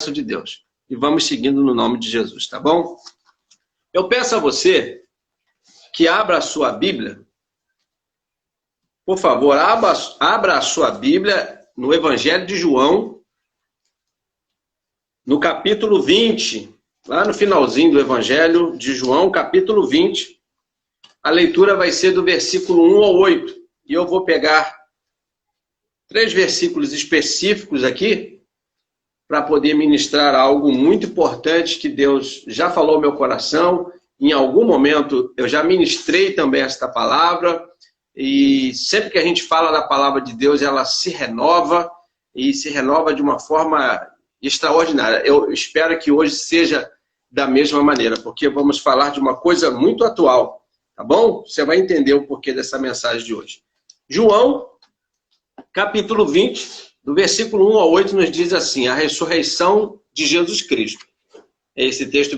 bênção de Deus. E vamos seguindo no nome de Jesus, tá bom? Eu peço a você que abra a sua Bíblia. Por favor, abra a sua Bíblia no Evangelho de João, no capítulo 20, lá no finalzinho do Evangelho de João, capítulo 20. A leitura vai ser do versículo 1 ao 8. E eu vou pegar 3 versículos específicos aqui para poder ministrar algo muito importante que Deus já falou ao meu coração. Em algum momento eu já ministrei também esta palavra. E sempre que a gente fala da palavra de Deus, ela se renova e se renova de uma forma extraordinária. Eu espero que hoje seja da mesma maneira, porque vamos falar de uma coisa muito atual, tá bom? Você vai entender o porquê dessa mensagem de hoje. João, capítulo 20, do versículo 1 ao 8, nos diz assim: a ressurreição de Jesus Cristo. Esse texto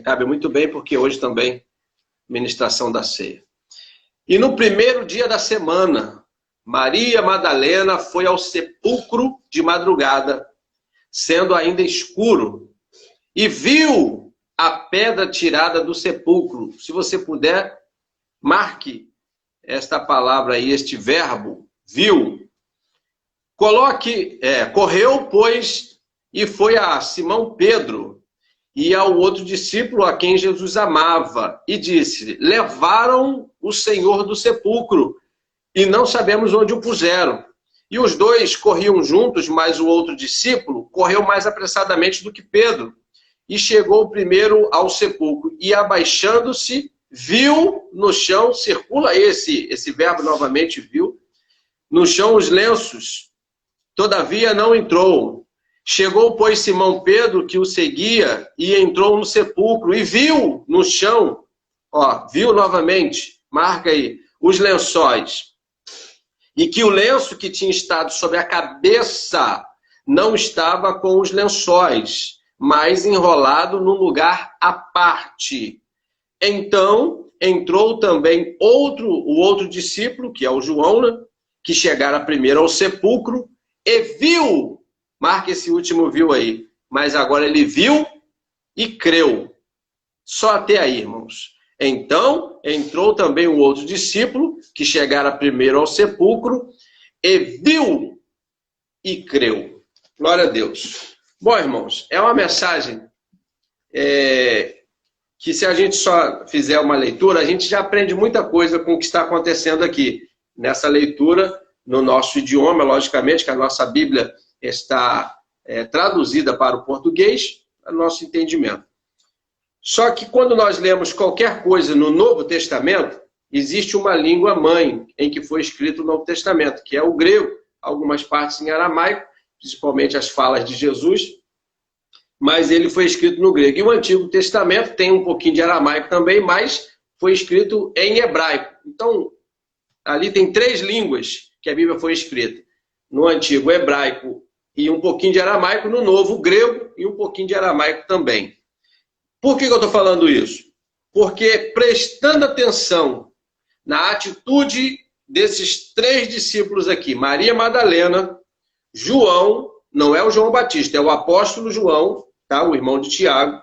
cabe muito bem, porque hoje também ministração da ceia. E no primeiro dia da semana, Maria Madalena foi ao sepulcro de madrugada, sendo ainda escuro, e viu a pedra tirada do sepulcro. Se você puder, marque esta palavra aí, este verbo, viu. Correu, pois, e foi a Simão Pedro e ao outro discípulo a quem Jesus amava, e disse: levaram o Senhor do sepulcro, e não sabemos onde o puseram. E os dois corriam juntos, mas o outro discípulo correu mais apressadamente do que Pedro, e chegou primeiro ao sepulcro, e abaixando-se, viu no chão, circula esse verbo novamente, viu, no chão os lenços, todavia não entrou. Chegou, pois, Simão Pedro, que o seguia, e entrou no sepulcro, e viu no chão, viu novamente, marca aí, os lençóis, e que o lenço que tinha estado sobre a cabeça não estava com os lençóis, mas enrolado num lugar à parte. Então, entrou também o outro discípulo, que é o João, né, que chegara primeiro ao sepulcro, e viu. Marca esse último viu aí. Mas agora ele viu e creu. Só até aí, irmãos. Então, entrou também o outro discípulo, que chegara primeiro ao sepulcro, e viu e creu. Glória a Deus. Bom, irmãos, é uma mensagem que, se a gente só fizer uma leitura, a gente já aprende muita coisa com o que está acontecendo aqui. Nessa leitura, no nosso idioma, logicamente, que a nossa Bíblia está traduzida para o português, a nosso entendimento. Só que quando nós lemos qualquer coisa no Novo Testamento, existe uma língua mãe em que foi escrito o Novo Testamento, que é o grego, algumas partes em aramaico, principalmente as falas de Jesus, mas ele foi escrito no grego. E o Antigo Testamento tem um pouquinho de aramaico também, mas foi escrito em hebraico. Então, ali tem 3 línguas que a Bíblia foi escrita. No Antigo, hebraico e um pouquinho de aramaico, no Novo, grego e um pouquinho de aramaico também. Por que eu estou falando isso? Porque, prestando atenção na atitude desses 3 discípulos aqui, Maria Madalena, João, não é o João Batista, é o apóstolo João, tá? O irmão de Tiago,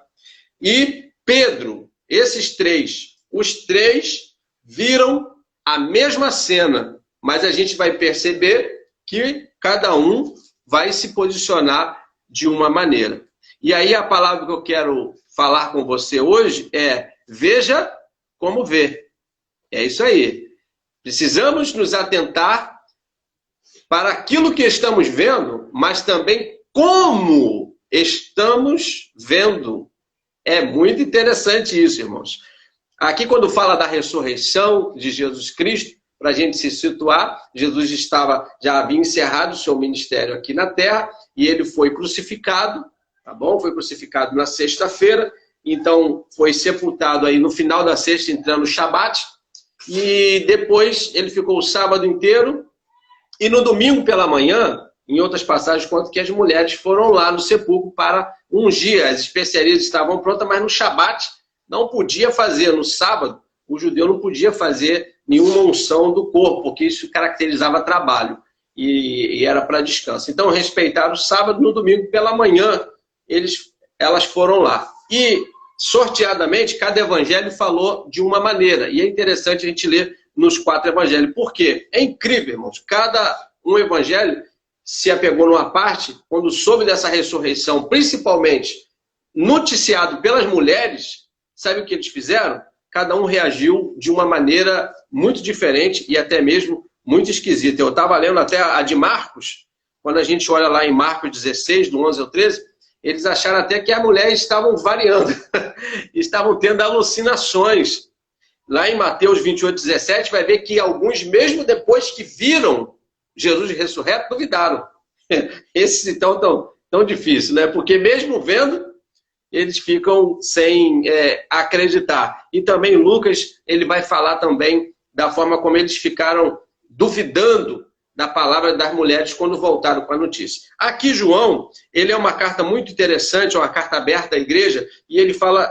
e Pedro, esses 3, os 3 viram a mesma cena, mas a gente vai perceber que cada um vai se posicionar de uma maneira. E aí a palavra que eu quero falar com você hoje é: veja como vê. É isso aí. Precisamos nos atentar para aquilo que estamos vendo, mas também como estamos vendo. É muito interessante isso, irmãos. Aqui, quando fala da ressurreição de Jesus Cristo, para a gente se situar, Jesus já havia encerrado o seu ministério aqui na terra, e ele foi crucificado, tá bom? Foi crucificado na sexta-feira, então foi sepultado aí no final da sexta, entrando no Shabat, e depois ele ficou o sábado inteiro, e no domingo pela manhã, em outras passagens, conta que as mulheres foram lá no sepulcro para ungir, as especiarias estavam prontas, mas no Shabat não podia fazer, no sábado, o judeu não podia fazer nenhuma unção do corpo, porque isso caracterizava trabalho e era para descanso. Então, respeitaram o sábado, no domingo pela manhã, elas foram lá. E, sorteadamente, cada evangelho falou de uma maneira. E é interessante a gente ler nos 4 evangelhos. Por quê? É incrível, irmãos. Cada um evangelho se apegou numa parte, quando soube dessa ressurreição, principalmente noticiado pelas mulheres, sabe o que eles fizeram? Cada um reagiu de uma maneira muito diferente e até mesmo muito esquisita. Eu estava lendo até a de Marcos, quando a gente olha lá em Marcos 16, do 11 ao 13, eles acharam até que as mulheres estavam variando, estavam tendo alucinações. Lá em Mateus 28, 17, vai ver que alguns, mesmo depois que viram Jesus ressurreto, duvidaram. Esses então tão difícil, né? Porque mesmo vendo, eles ficam sem acreditar. E também Lucas, ele vai falar também da forma como eles ficaram duvidando da palavra das mulheres quando voltaram com a notícia. Aqui João, ele é uma carta muito interessante, uma carta aberta à igreja, e ele fala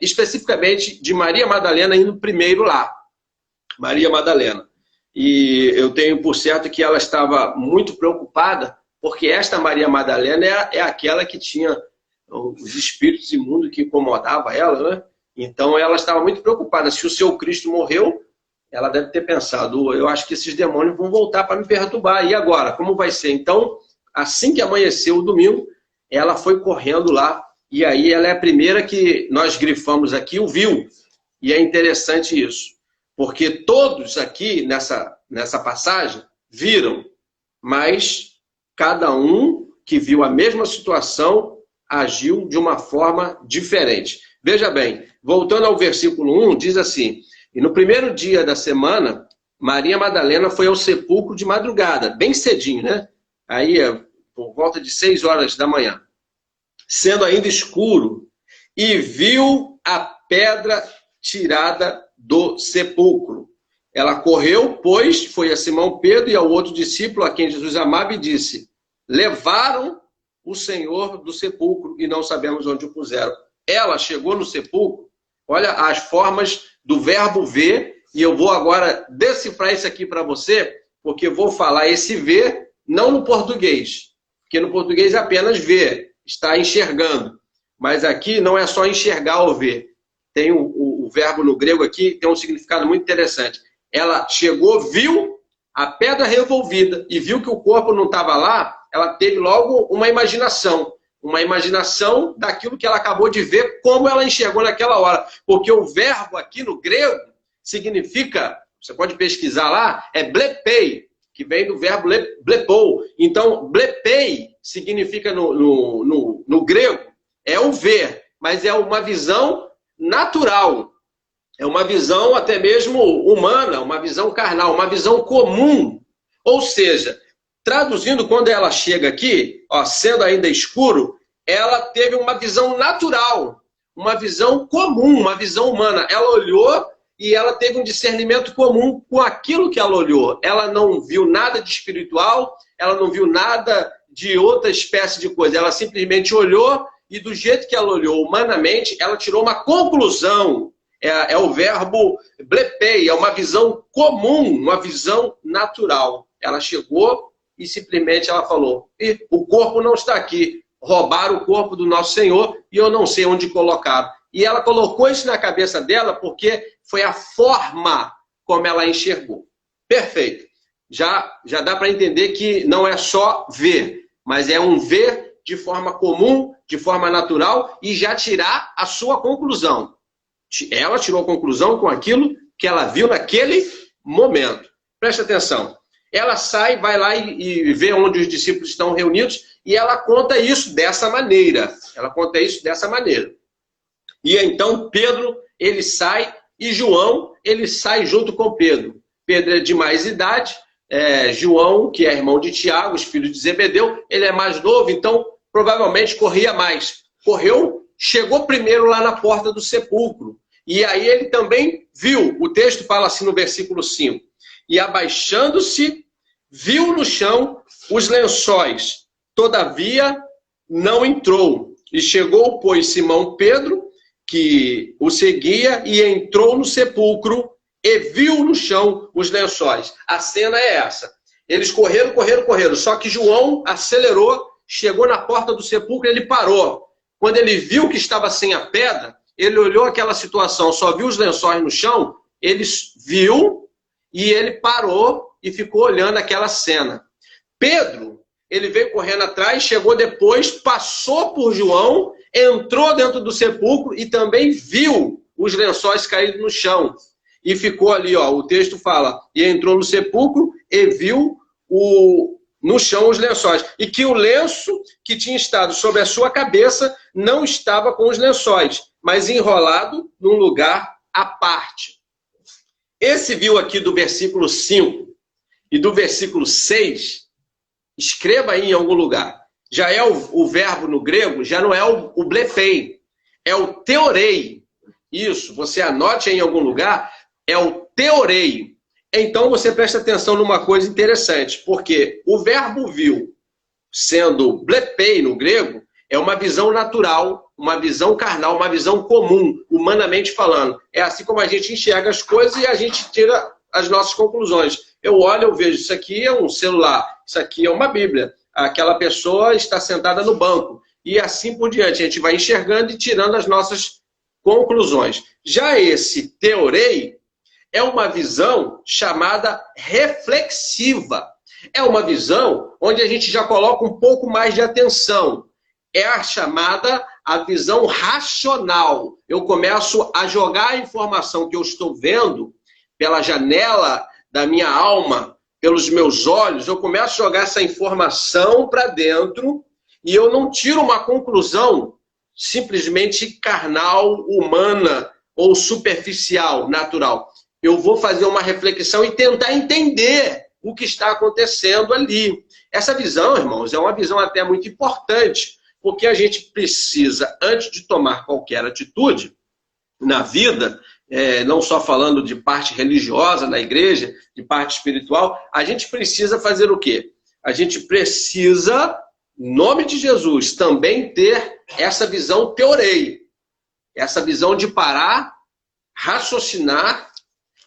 especificamente de Maria Madalena indo primeiro lá. Maria Madalena. E eu tenho por certo que ela estava muito preocupada, porque esta Maria Madalena é aquela que tinha os espíritos imundos que incomodavam ela, né? Então ela estava muito preocupada. Se o seu Cristo morreu, ela deve ter pensado, eu acho que esses demônios vão voltar para me perturbar. E agora, como vai ser? Então, assim que amanheceu o domingo, ela foi correndo lá, e aí ela é a primeira que nós grifamos aqui, o viu. E é interessante isso. Porque todos aqui nessa passagem viram, mas cada um que viu a mesma situação agiu de uma forma diferente. Veja bem, voltando ao versículo 1, diz assim: e no primeiro dia da semana, Maria Madalena foi ao sepulcro de madrugada, bem cedinho, né? Aí, por volta de 6 horas da manhã, sendo ainda escuro, e viu a pedra tirada do sepulcro. Ela correu, pois, foi a Simão Pedro e ao outro discípulo a quem Jesus amava e disse: levaram o Senhor do sepulcro e não sabemos onde o puseram. Ela chegou no sepulcro, olha as formas do verbo ver, e eu vou agora decifrar isso aqui para você, porque eu vou falar esse ver não no português, porque no português é apenas ver, está enxergando. Mas aqui não é só enxergar ou ver. Tem o verbo no grego aqui, tem um significado muito interessante. Ela chegou, viu a pedra revolvida e viu que o corpo não estava lá, ela teve logo uma imaginação daquilo que ela acabou de ver, como ela enxergou naquela hora. Porque o verbo aqui no grego significa, você pode pesquisar lá, é blepei, que vem do verbo blepou. Então, blepei significa no grego, é o ver, mas é uma visão natural. É uma visão até mesmo humana, uma visão carnal, uma visão comum. Ou seja, traduzindo, quando ela chega aqui, ó, sendo ainda escuro, ela teve uma visão natural, uma visão comum, uma visão humana. Ela olhou e ela teve um discernimento comum com aquilo que ela olhou. Ela não viu nada de espiritual, ela não viu nada de outra espécie de coisa. Ela simplesmente olhou e do jeito que ela olhou humanamente, ela tirou uma conclusão. É o verbo blepei, é uma visão comum, uma visão natural. Ela chegou e simplesmente ela falou: e o corpo não está aqui, roubaram o corpo do nosso Senhor e eu não sei onde colocaram. E ela colocou isso na cabeça dela porque foi a forma como ela enxergou. Perfeito. Já dá para entender que não é só ver, mas é um ver de forma comum, de forma natural e já tirar a sua conclusão. Ela tirou a conclusão com aquilo que ela viu naquele momento. Presta atenção. Ela sai, vai lá e vê onde os discípulos estão reunidos e ela conta isso dessa maneira. Ela conta isso dessa maneira. E então Pedro, ele sai e João, ele sai junto com Pedro. Pedro é de mais idade, João, que é irmão de Tiago, os filhos de Zebedeu, ele é mais novo, então provavelmente corria mais. Correu, chegou primeiro lá na porta do sepulcro. E aí ele também viu, o texto fala assim no versículo 5, e abaixando-se, viu no chão os lençóis, todavia não entrou. E chegou, pois, Simão Pedro, que o seguia, e entrou no sepulcro e viu no chão os lençóis. A cena é essa. Eles correram, só que João acelerou chegou na porta do sepulcro, ele parou. Quando ele viu que estava sem a pedra, ele olhou aquela situação, só viu os lençóis no chão, ele viu e ele parou e ficou olhando aquela cena. Pedro, ele veio correndo atrás, chegou depois, passou por João, entrou dentro do sepulcro e também viu os lençóis caídos no chão. E ficou ali, ó, o texto fala, e entrou no sepulcro e viu no chão os lençóis. E que o lenço que tinha estado sobre a sua cabeça não estava com os lençóis, mas enrolado num lugar à parte. Esse viu aqui do versículo 5 e do versículo 6, escreva aí em algum lugar. Já é o verbo no grego, já não é o blepei, é o teorei. Isso, você anote aí em algum lugar, é o teorei. Então você presta atenção numa coisa interessante, porque o verbo viu, sendo blepei no grego, é uma visão natural, uma visão carnal, uma visão comum, humanamente falando. É assim como a gente enxerga as coisas e a gente tira as nossas conclusões. Eu olho, eu vejo, isso aqui é um celular, isso aqui é uma Bíblia, aquela pessoa está sentada no banco, e assim por diante. A gente vai enxergando e tirando as nossas conclusões. Já esse teorei é uma visão chamada reflexiva. É uma visão onde a gente já coloca um pouco mais de atenção. É a chamada a visão racional. Eu começo a jogar a informação que eu estou vendo pela janela da minha alma, pelos meus olhos, eu começo a jogar essa informação para dentro e eu não tiro uma conclusão simplesmente carnal, humana ou superficial, natural. Eu vou fazer uma reflexão e tentar entender o que está acontecendo ali. Essa visão, irmãos, é uma visão até muito importante, porque a gente precisa, antes de tomar qualquer atitude na vida, não só falando de parte religiosa na igreja, de parte espiritual, a gente precisa fazer o quê? A gente precisa, em nome de Jesus, também ter essa visão teorei, essa visão de parar, raciocinar,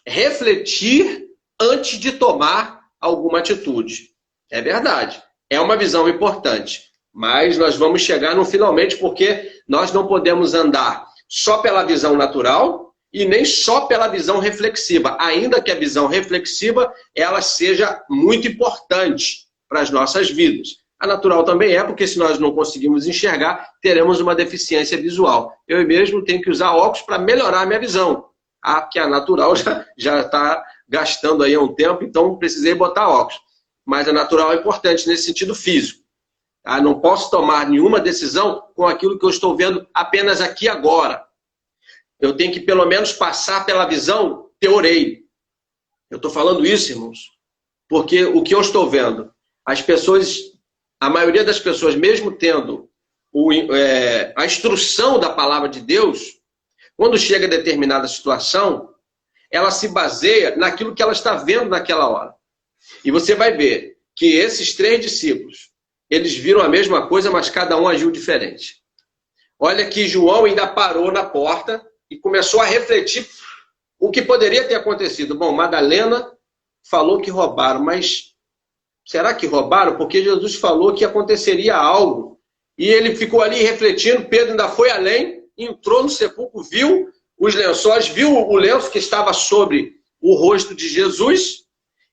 refletir antes de tomar alguma atitude. É verdade, é uma visão importante, mas nós vamos chegar no finalmente, porque nós não podemos andar só pela visão natural e nem só pela visão reflexiva, ainda que a visão reflexiva ela seja muito importante para as nossas vidas. A natural também é, porque se nós não conseguimos enxergar, teremos uma deficiência visual. Eu mesmo tenho que usar óculos para melhorar a minha visão. Porque a natural já está gastando aí há um tempo, então precisei botar óculos. Mas a natural é importante nesse sentido físico. Tá? Não posso tomar nenhuma decisão com aquilo que eu estou vendo apenas aqui agora. Eu tenho que pelo menos passar pela visão teorei. Eu estou falando isso, irmãos, porque o que eu estou vendo, as pessoas, a maioria das pessoas, mesmo tendo a instrução da palavra de Deus, quando chega a determinada situação, ela se baseia naquilo que ela está vendo naquela hora. E você vai ver que esses 3 discípulos, eles viram a mesma coisa, mas cada um agiu diferente. Olha que João ainda parou na porta e começou a refletir o que poderia ter acontecido. Bom, Madalena falou que roubaram, mas será que roubaram? Porque Jesus falou que aconteceria algo. E ele ficou ali refletindo, Pedro ainda foi além, entrou no sepulcro, viu os lençóis, viu o lenço que estava sobre o rosto de Jesus,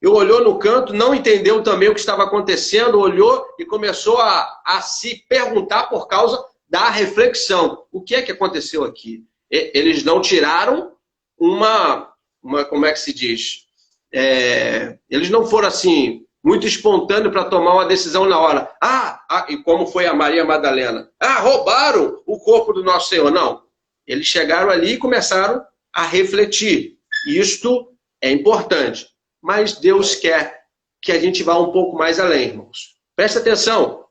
e olhou no canto, não entendeu também o que estava acontecendo, olhou e começou a se perguntar por causa da reflexão. O que é que aconteceu aqui? Eles não tiraram como é que se diz? Eles não foram assim, muito espontâneos para tomar uma decisão na hora. E como foi a Maria Madalena? Roubaram o corpo do nosso Senhor. Não. Eles chegaram ali e começaram a refletir. Isto é importante. Mas Deus quer que a gente vá um pouco mais além, irmãos. Presta atenção,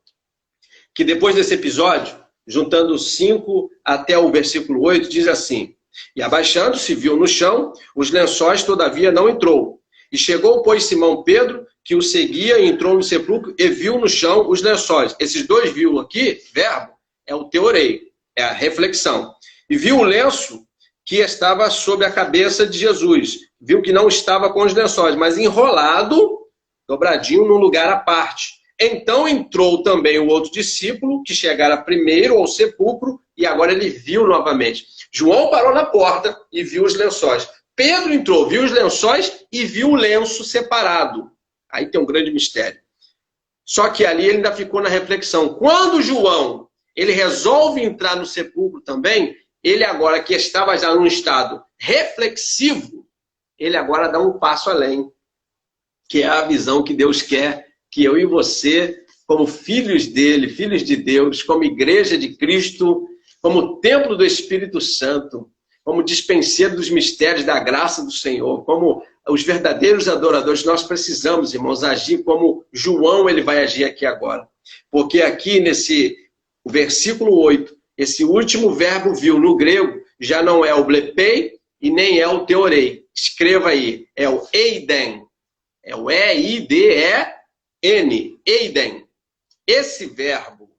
que depois desse episódio, juntando o 5 até o versículo 8, diz assim: E abaixando-se, viu no chão os lençóis, todavia não entrou. E chegou, pois, Simão Pedro, que o seguia, e entrou no sepulcro e viu no chão os lençóis. Esses 2 viu aqui, verbo, é o teorei, é a reflexão. E viu o lenço que estava sobre a cabeça de Jesus. Viu que não estava com os lençóis, mas enrolado, dobradinho, num lugar à parte. Então entrou também o outro discípulo, que chegara primeiro ao sepulcro, e agora ele viu novamente. João parou na porta e viu os lençóis. Pedro entrou, viu os lençóis e viu o lenço separado. Aí tem um grande mistério. Só que ali ele ainda ficou na reflexão. Quando João, ele resolve entrar no sepulcro também, ele agora que estava já num estado reflexivo, ele agora dá um passo além, que é a visão que Deus quer que eu e você, como filhos dele, filhos de Deus, como igreja de Cristo, como templo do Espírito Santo, como dispenseiro dos mistérios da graça do Senhor, como os verdadeiros adoradores, nós precisamos, irmãos, agir como João ele vai agir aqui agora. Porque aqui nesse versículo 8, esse último verbo viu no grego, já não é o blepei e nem é o teorei. Escreva aí, é o eiden. É o E-I-D-E-N, eiden. Esse verbo,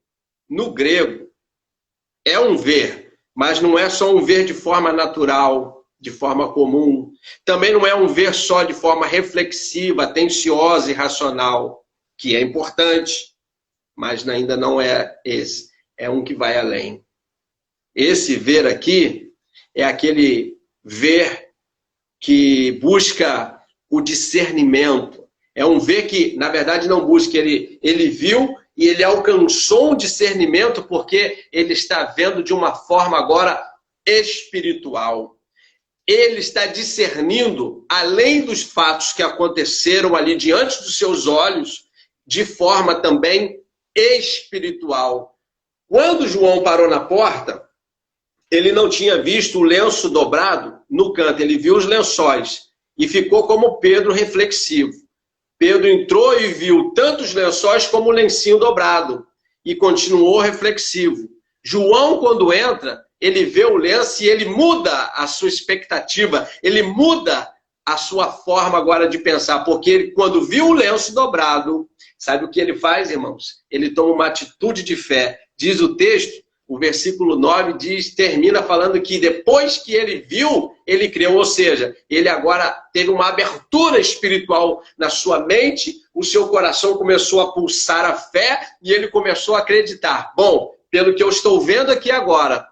no grego, é um ver, mas não é só um ver de forma natural, de forma comum. Também não é um ver só de forma reflexiva, atenciosa e racional, que é importante, mas ainda não é esse. É um que vai além. Esse ver aqui é aquele ver que busca o discernimento. É um ver que, na verdade, não busca. Ele viu e ele alcançou um discernimento porque ele está vendo de uma forma agora espiritual. Ele está discernindo, além dos fatos que aconteceram ali diante dos seus olhos, de forma também espiritual. Quando João parou na porta, ele não tinha visto o lenço dobrado no canto, ele viu os lençóis e ficou como Pedro reflexivo. Pedro entrou e viu tanto os lençóis como o lencinho dobrado e continuou reflexivo. João, quando entra, ele vê o lenço e ele muda a sua expectativa, ele muda a sua forma agora de pensar, porque ele, quando viu o lenço dobrado, sabe o que ele faz, irmãos? Ele toma uma atitude de fé. Diz o texto, o versículo 9 termina falando que depois que ele viu, ele creu. Ou seja, ele agora teve uma abertura espiritual na sua mente, o seu coração começou a pulsar a fé e ele começou a acreditar. Bom, pelo que eu estou vendo aqui agora,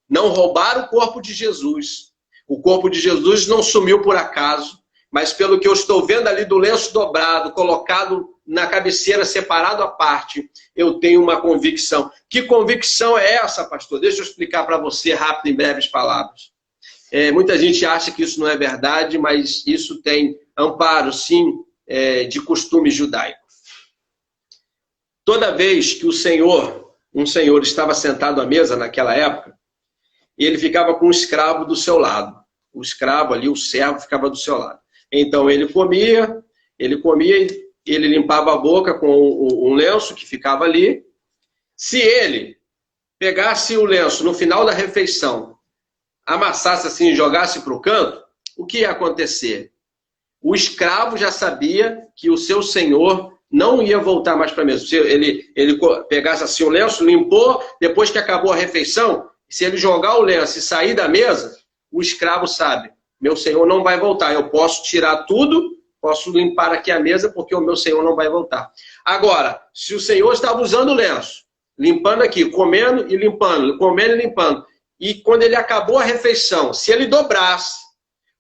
não roubaram o corpo de Jesus. O corpo de Jesus não sumiu por acaso, mas pelo que eu estou vendo ali do lenço dobrado, colocado na cabeceira, separado à parte, eu tenho uma convicção. Que convicção é essa, pastor? Deixa eu explicar para você rápido, em breves palavras. Muita gente acha que isso não é verdade, mas isso tem amparo, sim, de costume judaico. Toda vez que um senhor estava sentado à mesa naquela época, ele ficava com um escravo do seu lado. O escravo ali, o servo, ficava do seu lado. Então ele comia e ele limpava a boca com um lenço que ficava ali. Se ele pegasse o lenço no final da refeição, amassasse assim e jogasse para o canto, o que ia acontecer? O escravo já sabia que o seu senhor não ia voltar mais para a mesa. Se ele pegasse assim o lenço, limpou, depois que acabou a refeição, se ele jogar o lenço e sair da mesa, o escravo sabe, meu senhor não vai voltar, eu posso tirar tudo, posso limpar aqui a mesa, porque o meu senhor não vai voltar. Agora, se o senhor estava usando o lenço, limpando aqui, comendo e limpando, e quando ele acabou a refeição, se ele dobrasse,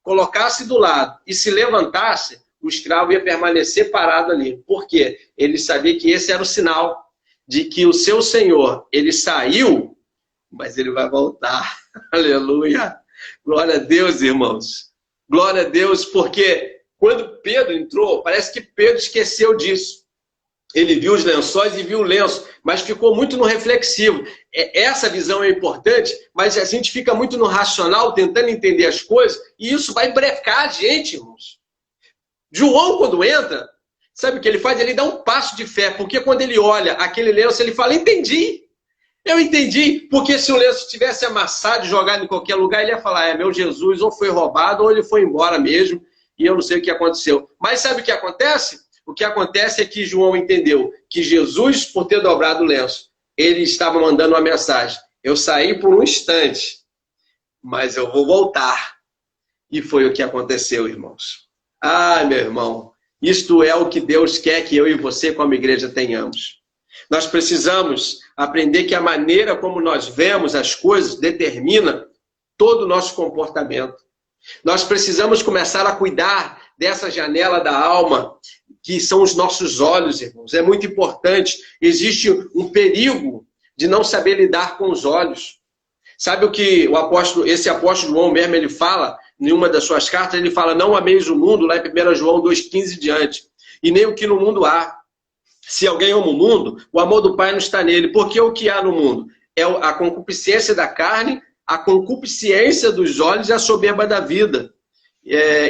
colocasse do lado e se levantasse, o escravo ia permanecer parado ali. Por quê? Ele sabia que esse era o sinal de que o seu senhor, ele saiu, mas ele vai voltar. Aleluia! Glória a Deus, irmãos. Glória a Deus, porque quando Pedro entrou, parece que Pedro esqueceu disso. Ele viu os lençóis e viu o lenço, mas ficou muito no reflexivo. Essa visão é importante, mas a gente fica muito no racional, tentando entender as coisas, e isso vai brecar a gente, irmãos. João, quando entra, sabe o que ele faz? Ele dá um passo de fé, porque quando ele olha aquele lenço, ele fala, entendi. Eu entendi, porque se o lenço tivesse amassado e jogado em qualquer lugar, ele ia falar, meu Jesus, ou foi roubado, ou ele foi embora mesmo, e eu não sei o que aconteceu. Mas sabe o que acontece? O que acontece é que João entendeu que Jesus, por ter dobrado o lenço, ele estava mandando uma mensagem. Eu saí por um instante, mas eu vou voltar. E foi o que aconteceu, irmãos. Ah, meu irmão, Isto é o que Deus quer que eu e você, como igreja, tenhamos. Nós precisamos aprender que a maneira como nós vemos as coisas determina todo o nosso comportamento. Nós precisamos começar a cuidar dessa janela da alma, que são os nossos olhos, irmãos. É muito importante. Existe um perigo de não saber lidar com os olhos. Sabe o que esse apóstolo João mesmo, ele fala, em uma das suas cartas, ele fala, não ameis o mundo, lá em 1 João 2,15 diante, e nem o que no mundo há. Se alguém ama o mundo, o amor do Pai não está nele. Porque o que há no mundo? É a concupiscência da carne, a concupiscência dos olhos e a soberba da vida.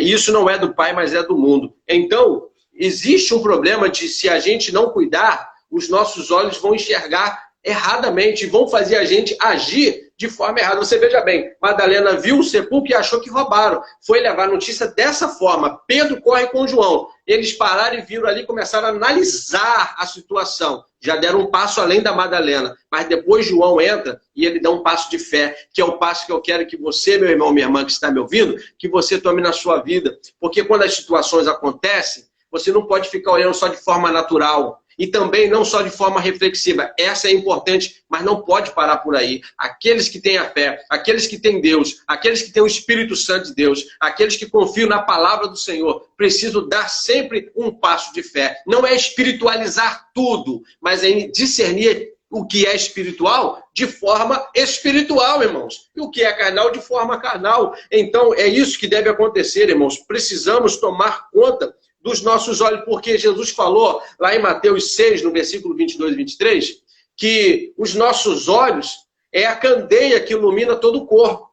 Isso não é do Pai, mas é do mundo. Então, existe um problema de, se a gente não cuidar, os nossos olhos vão enxergar erradamente, vão fazer a gente agir de forma errada. Você veja bem, Madalena viu o sepulcro e achou que roubaram. Foi levar a notícia dessa forma. Pedro corre com João. Eles pararam e viram ali, começaram a analisar a situação. Já deram um passo além da Madalena. Mas depois João entra e ele dá um passo de fé, que é o passo que eu quero que você, meu irmão, minha irmã que está me ouvindo, que você tome na sua vida. Porque quando as situações acontecem, você não pode ficar olhando só de forma natural. E também não só de forma reflexiva. Essa é importante, mas não pode parar por aí. Aqueles que têm a fé, aqueles que têm Deus, aqueles que têm o Espírito Santo de Deus, aqueles que confiam na palavra do Senhor, precisam dar sempre um passo de fé. Não é espiritualizar tudo, mas é discernir o que é espiritual de forma espiritual, irmãos. E o que é carnal de forma carnal. Então, é isso que deve acontecer, irmãos. Precisamos tomar conta dos nossos olhos, porque Jesus falou lá em Mateus 6, no versículo 22 e 23, que os nossos olhos é a candeia que ilumina todo o corpo.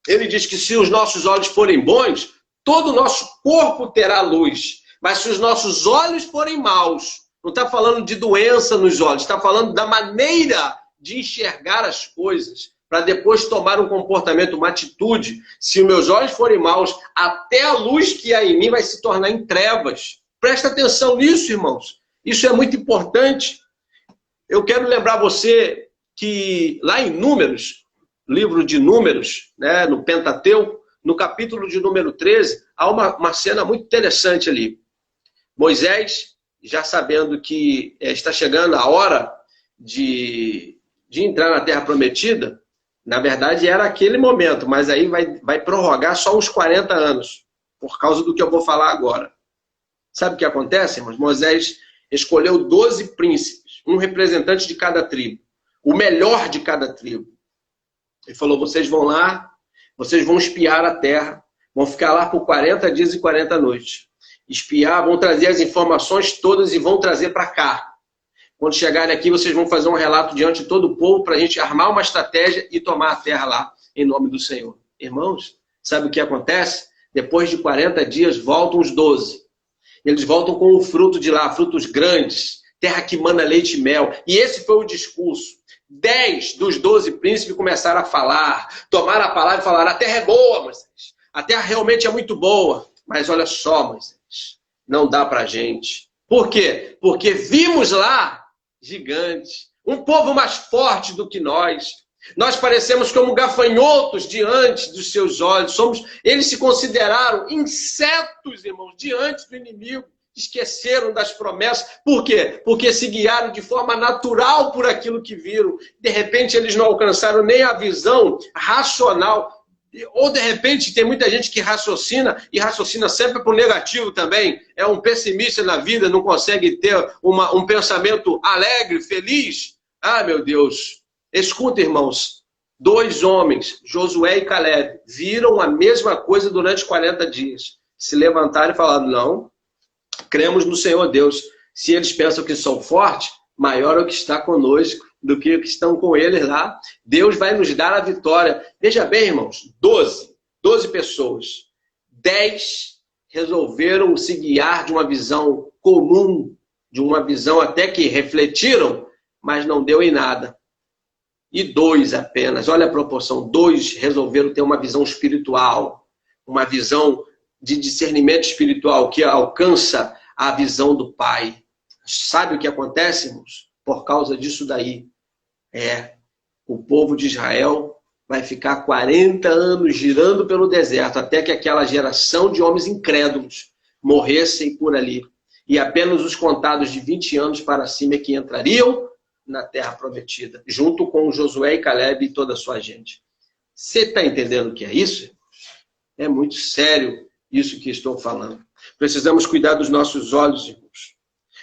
Ele diz que se os nossos olhos forem bons, todo o nosso corpo terá luz. Mas se os nossos olhos forem maus, não está falando de doença nos olhos, está falando da maneira de enxergar as coisas, para depois tomar um comportamento, uma atitude. Se os meus olhos forem maus, até a luz que há em mim vai se tornar em trevas. Presta atenção nisso, irmãos. Isso é muito importante. Eu quero lembrar você que lá em Números, livro de Números, né, no Pentateuco, no capítulo de número 13, há uma cena muito interessante ali. Moisés, já sabendo que está chegando a hora de entrar na Terra Prometida, na verdade, era aquele momento, mas aí vai prorrogar só uns 40 anos, por causa do que eu vou falar agora. Sabe o que acontece, irmãos? Moisés escolheu 12 príncipes, um representante de cada tribo, o melhor de cada tribo. Ele falou, vocês vão lá, vocês vão espiar a terra, vão ficar lá por 40 dias e 40 noites. Espiar, vão trazer as informações todas e vão trazer para cá. Quando chegarem aqui, vocês vão fazer um relato diante de todo o povo para a gente armar uma estratégia e tomar a terra lá, em nome do Senhor. Irmãos, sabe o que acontece? Depois de 40 dias, voltam os 12. Eles voltam com o fruto de lá, frutos grandes, terra que mana leite e mel. E esse foi o discurso. 10 dos 12 príncipes começaram a falar, tomaram a palavra e falaram, a terra é boa, Moisés. A terra realmente é muito boa. Mas olha só, Moisés, não dá para a gente. Por quê? Porque vimos lá gigante, um povo mais forte do que nós. Nós parecemos como gafanhotos diante dos seus olhos. Eles se consideraram insetos, irmãos, diante do inimigo. Esqueceram das promessas. Por quê? Porque se guiaram de forma natural por aquilo que viram. De repente, eles não alcançaram nem a visão racional. Ou, de repente, tem muita gente que raciocina, e raciocina sempre para o negativo também. É um pessimista na vida, não consegue ter um pensamento alegre, feliz. Ah, meu Deus. Escuta, irmãos. 2 homens, Josué e Caleb, viram a mesma coisa durante 40 dias. Se levantaram e falaram, não, cremos no Senhor Deus. Se eles pensam que são fortes, maior é o que está conosco do que o que estão com eles lá. Deus vai nos dar a vitória. Veja bem, irmãos, 12 pessoas. 10 resolveram se guiar de uma visão comum, de uma visão até que refletiram, mas não deu em nada. E 2 apenas, olha a proporção, 2 resolveram ter uma visão espiritual, uma visão de discernimento espiritual que alcança a visão do Pai. Sabe o que acontece, irmãos? Por causa disso daí, o povo de Israel vai ficar 40 anos girando pelo deserto, até que aquela geração de homens incrédulos morressem por ali. E apenas os contados de 20 anos para cima é que entrariam na terra prometida, junto com Josué e Caleb e toda a sua gente. Você está entendendo o que é isso? É muito sério isso que estou falando. Precisamos cuidar dos nossos olhos, irmãos.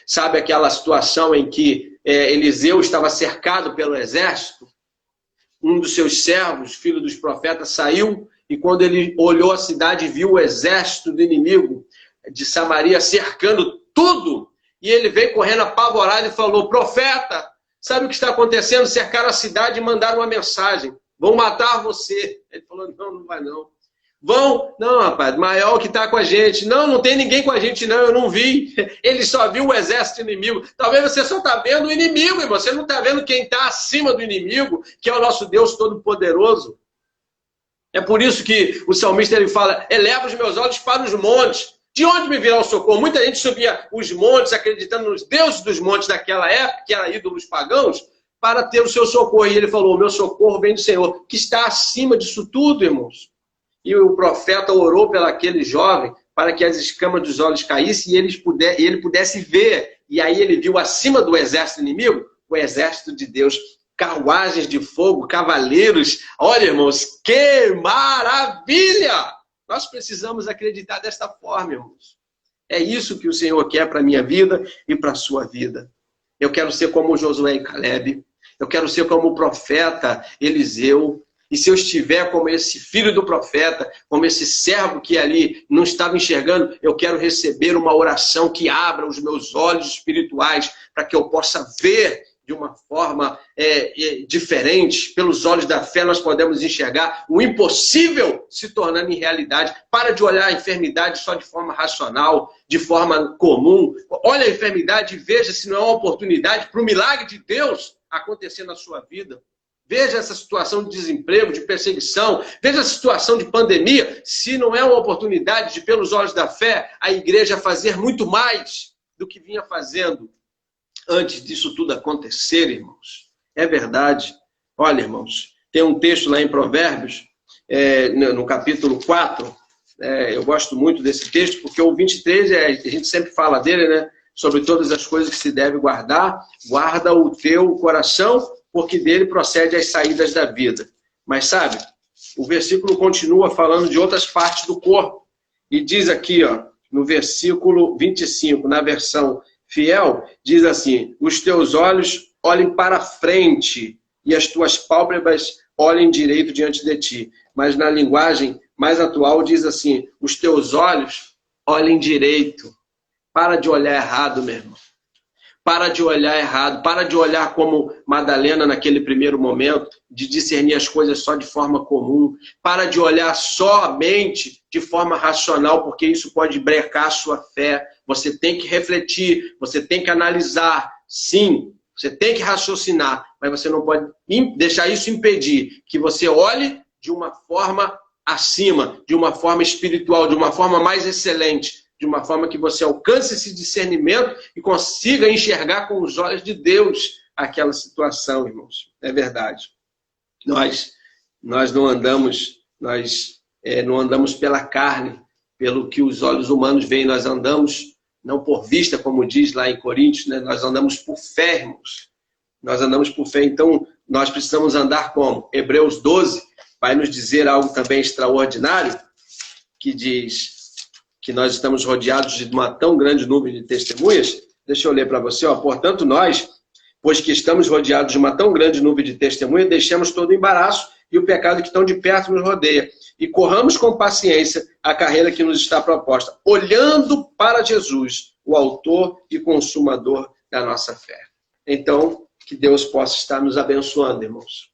Sabe aquela situação em que Eliseu estava cercado pelo exército? Um dos seus servos, filho dos profetas, saiu e quando ele olhou a cidade e viu o exército do inimigo de Samaria cercando tudo, e ele veio correndo apavorado e falou: profeta, sabe o que está acontecendo? Cercaram a cidade e mandaram uma mensagem: vão matar você. Ele falou: não, não vai não. Vão? Não, rapaz, maior que está com a gente. Não, não tem ninguém com a gente não, eu não vi. Ele só viu o exército inimigo. Talvez você só está vendo o inimigo, irmão. Você não está vendo quem está acima do inimigo, que é o nosso Deus Todo-Poderoso. É por isso que o salmista ele fala: eleva os meus olhos para os montes. De onde me virá o socorro? Muita gente subia os montes, acreditando nos deuses dos montes daquela época, que eram ídolos pagãos, para ter o seu socorro. E ele falou: o meu socorro vem do Senhor, que está acima disso tudo, irmãos. E o profeta orou pelaquele jovem para que as escamas dos olhos caíssem e ele pudesse ver. E aí ele viu acima do exército inimigo, o exército de Deus, carruagens de fogo, cavaleiros. Olha, irmãos, que maravilha! Nós precisamos acreditar desta forma, irmãos. É isso que o Senhor quer para a minha vida e para a sua vida. Eu quero ser como Josué e Caleb. Eu quero ser como o profeta Eliseu. E se eu estiver como esse filho do profeta, como esse servo que ali não estava enxergando, eu quero receber uma oração que abra os meus olhos espirituais para que eu possa ver de uma forma diferente. Pelos olhos da fé nós podemos enxergar o impossível se tornando em realidade. Para de olhar a enfermidade só de forma racional, de forma comum. Olha a enfermidade e veja se não é uma oportunidade para o milagre de Deus acontecer na sua vida. Veja essa situação de desemprego, de perseguição, veja a situação de pandemia, se não é uma oportunidade de, pelos olhos da fé, a igreja fazer muito mais do que vinha fazendo antes disso tudo acontecer, irmãos. É verdade. Olha, irmãos, tem um texto lá em Provérbios, no capítulo 4, eu gosto muito desse texto, porque o 23, a gente sempre fala dele, né? Sobre todas as coisas que se deve guardar, guarda o teu coração, porque dele procede as saídas da vida. Mas sabe, o versículo continua falando de outras partes do corpo. E diz aqui, ó, no versículo 25, na versão fiel, diz assim: os teus olhos olhem para frente e as tuas pálpebras olhem direito diante de ti. Mas na linguagem mais atual diz assim: os teus olhos olhem direito. Para de olhar errado, meu irmão. Para de olhar errado, para de olhar como Madalena naquele primeiro momento, de discernir as coisas só de forma comum. Para de olhar somente de forma racional, porque isso pode brecar a sua fé. Você tem que refletir, você tem que analisar. Sim, você tem que raciocinar, mas você não pode deixar isso impedir que você olhe de uma forma acima, de uma forma espiritual, de uma forma mais excelente, de uma forma que você alcance esse discernimento e consiga enxergar com os olhos de Deus aquela situação, irmãos. É verdade. Nós não andamos, não andamos pela carne, pelo que os olhos humanos veem, nós andamos não por vista, como diz lá em Coríntios, né? Nós andamos por fé, irmãos. Nós andamos por fé, então nós precisamos andar como? Hebreus 12 vai nos dizer algo também extraordinário, que diz que nós estamos rodeados de uma tão grande nuvem de testemunhas. Deixa eu ler para você, ó. Portanto, nós, pois que estamos rodeados de uma tão grande nuvem de testemunhas, deixemos todo o embaraço e o pecado que tão de perto nos rodeia, e corramos com paciência a carreira que nos está proposta, olhando para Jesus, o autor e consumador da nossa fé. Então, que Deus possa estar nos abençoando, irmãos.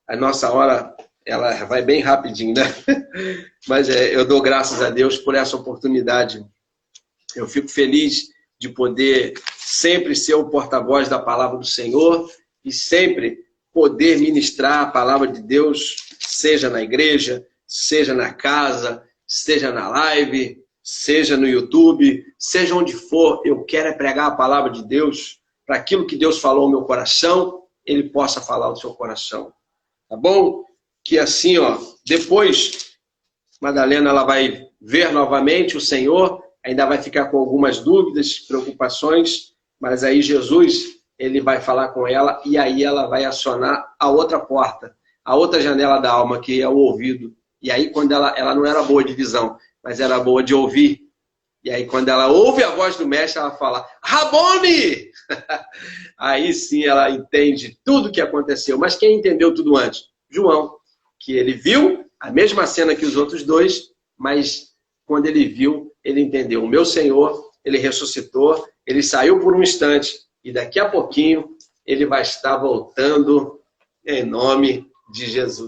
A nossa hora, ela vai bem rapidinho, né? Mas eu dou graças a Deus por essa oportunidade. Eu fico feliz de poder sempre ser o porta-voz da palavra do Senhor e sempre poder ministrar a palavra de Deus, seja na igreja, seja na casa, seja na live, seja no YouTube, seja onde for. Eu quero pregar a palavra de Deus para aquilo que Deus falou no meu coração, Ele possa falar no seu coração. Tá bom? Que assim, ó, depois, Madalena, ela vai ver novamente o Senhor, ainda vai ficar com algumas dúvidas, preocupações, mas aí Jesus, ele vai falar com ela e aí ela vai acionar a outra porta, a outra janela da alma, que é o ouvido. E aí quando ela não era boa de visão, mas era boa de ouvir. E aí quando ela ouve a voz do mestre, ela fala, Rabone! Aí sim ela entende tudo o que aconteceu. Mas quem entendeu tudo antes? João, que ele viu a mesma cena que os outros dois, mas quando ele viu, ele entendeu. O meu Senhor, ele ressuscitou, ele saiu por um instante e daqui a pouquinho ele vai estar voltando em nome de Jesus.